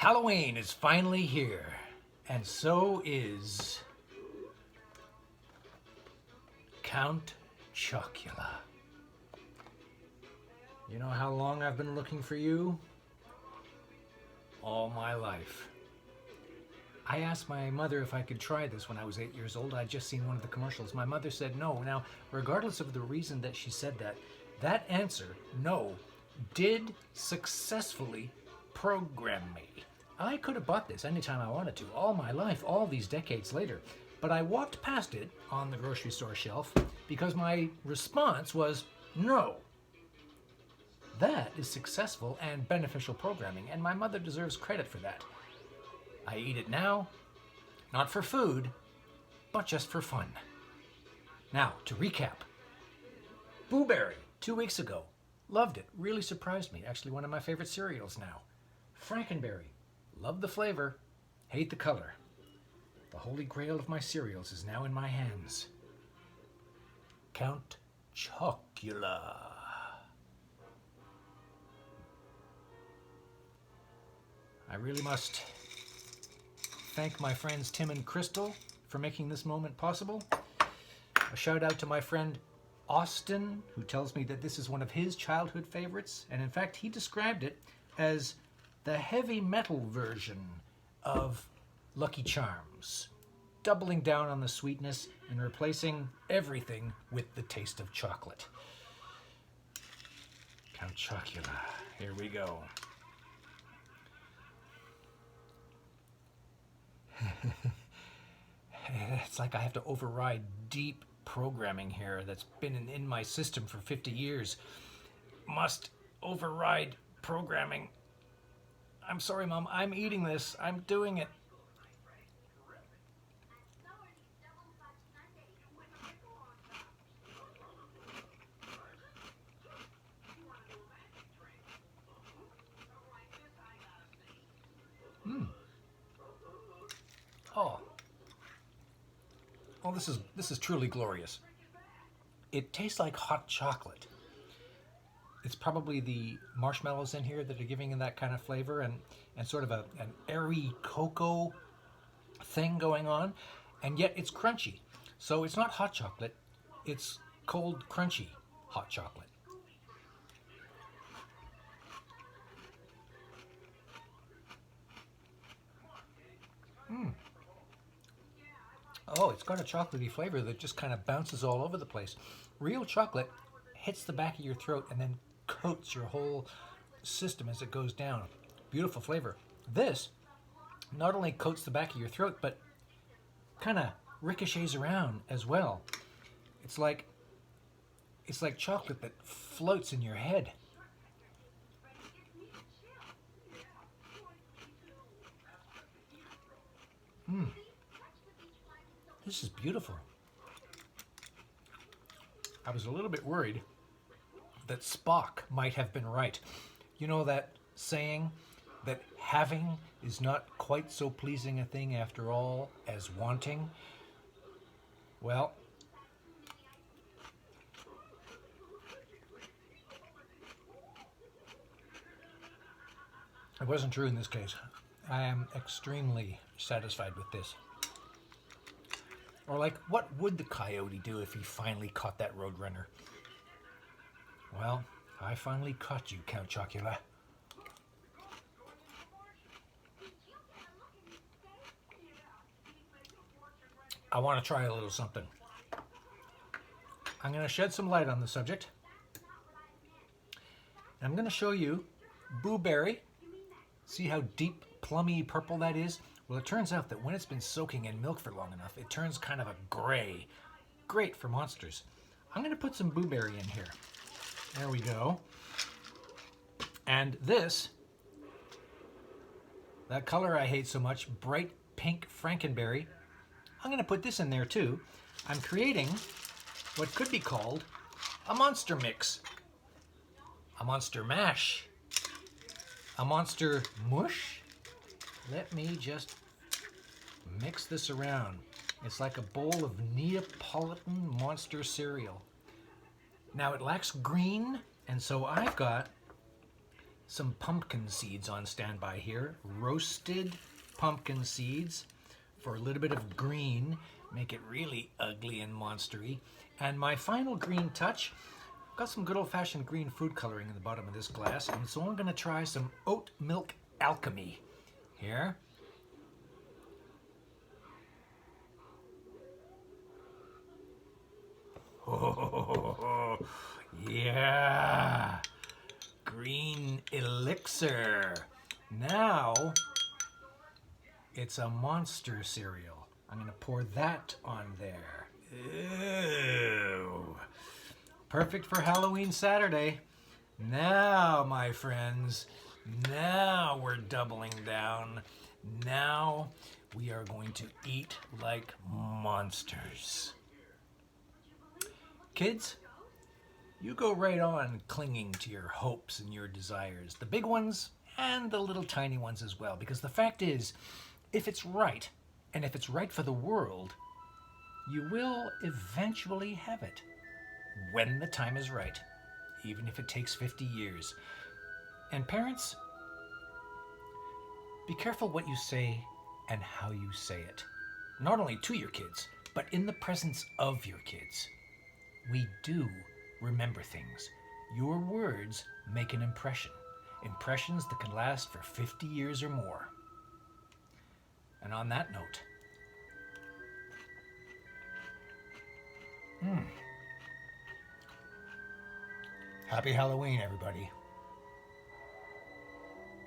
Halloween is finally here, and so is Count Chocula. You know how long I've been looking for you? All my life. I asked my mother if I could try this when I was 8 years old. I'd just seen one of the commercials. My mother said no. Now, regardless of the reason that she said that, that answer, no, did successfully program me. I could have bought this anytime I wanted to, all my life, all these decades later. But I walked past it on the grocery store shelf because my response was no. That is successful and beneficial programming, and my mother deserves credit for that. I eat it now, not for food, but just for fun. Now, to recap. Blueberry, 2 weeks ago. Loved it, really surprised me. Actually one of my favorite cereals now. Frankenberry, love the flavor, hate the color. The holy grail of my cereals is now in my hands. Count Chocula. I really must thank my friends Tim and Crystal for making this moment possible. A shout out to my friend Austin, who tells me that this is one of his childhood favorites, and in fact he described it as the heavy metal version of Lucky Charms, doubling down on the sweetness and replacing everything with the taste of chocolate. Count Chocula, here we go. It's like I have to override deep programming here that's been in my system for 50 years. Must override programming. I'm sorry, Mom. I'm eating this. I'm doing it. Oh, this is truly glorious. It tastes like hot chocolate. It's probably the marshmallows in here that are giving it that kind of flavor and sort of an airy cocoa thing going on, and yet it's crunchy. So it's not hot chocolate, it's cold, crunchy hot chocolate. Oh, it's got a chocolatey flavor that just kind of bounces all over the place. Real chocolate hits the back of your throat and then coats your whole system as it goes down. Beautiful flavor. This not only coats the back of your throat, but kind of ricochets around as well. It's like chocolate that floats in your head. This is beautiful. I was a little bit worried that Spock might have been right. You know that saying that having is not quite so pleasing a thing after all as wanting? Well, it wasn't true in this case. I am extremely satisfied with this. Or like, what would the coyote do if he finally caught that roadrunner? Well, I finally caught you, Count Chocula. I want to try a little something. I'm going to shed some light on the subject. I'm going to show you blueberry. See how deep, plummy purple that is? Well, it turns out that when it's been soaking in milk for long enough, it turns kind of a gray. Great for monsters. I'm going to put some blueberry in here. There we go. And this, that color I hate so much, bright pink Frankenberry, I'm going to put this in there too. I'm creating what could be called a monster mix, a monster mash, a monster mush. Let me just mix this around. It's like a bowl of Neapolitan monster cereal. Now it lacks green, and so I've got some pumpkin seeds on standby here. Roasted pumpkin seeds for a little bit of green. Make it really ugly and monstery. And my final green touch, got some good old-fashioned green food coloring in the bottom of this glass. And so I'm going to try some oat milk alchemy here. Oh, yeah. Green elixir. Now, it's a monster cereal. I'm going to pour that on there. Ew. Perfect for Halloween Saturday. Now, my friends, now we're doubling down. Now we are going to eat like monsters. Kids, you go right on clinging to your hopes and your desires, the big ones and the little tiny ones as well, because the fact is, if it's right, and if it's right for the world, you will eventually have it, when the time is right, even if it takes 50 years. And parents, be careful what you say and how you say it, not only to your kids, but in the presence of your kids. We do remember things. Your words make an impression. Impressions that can last for 50 years or more. And on that note, happy Halloween, everybody.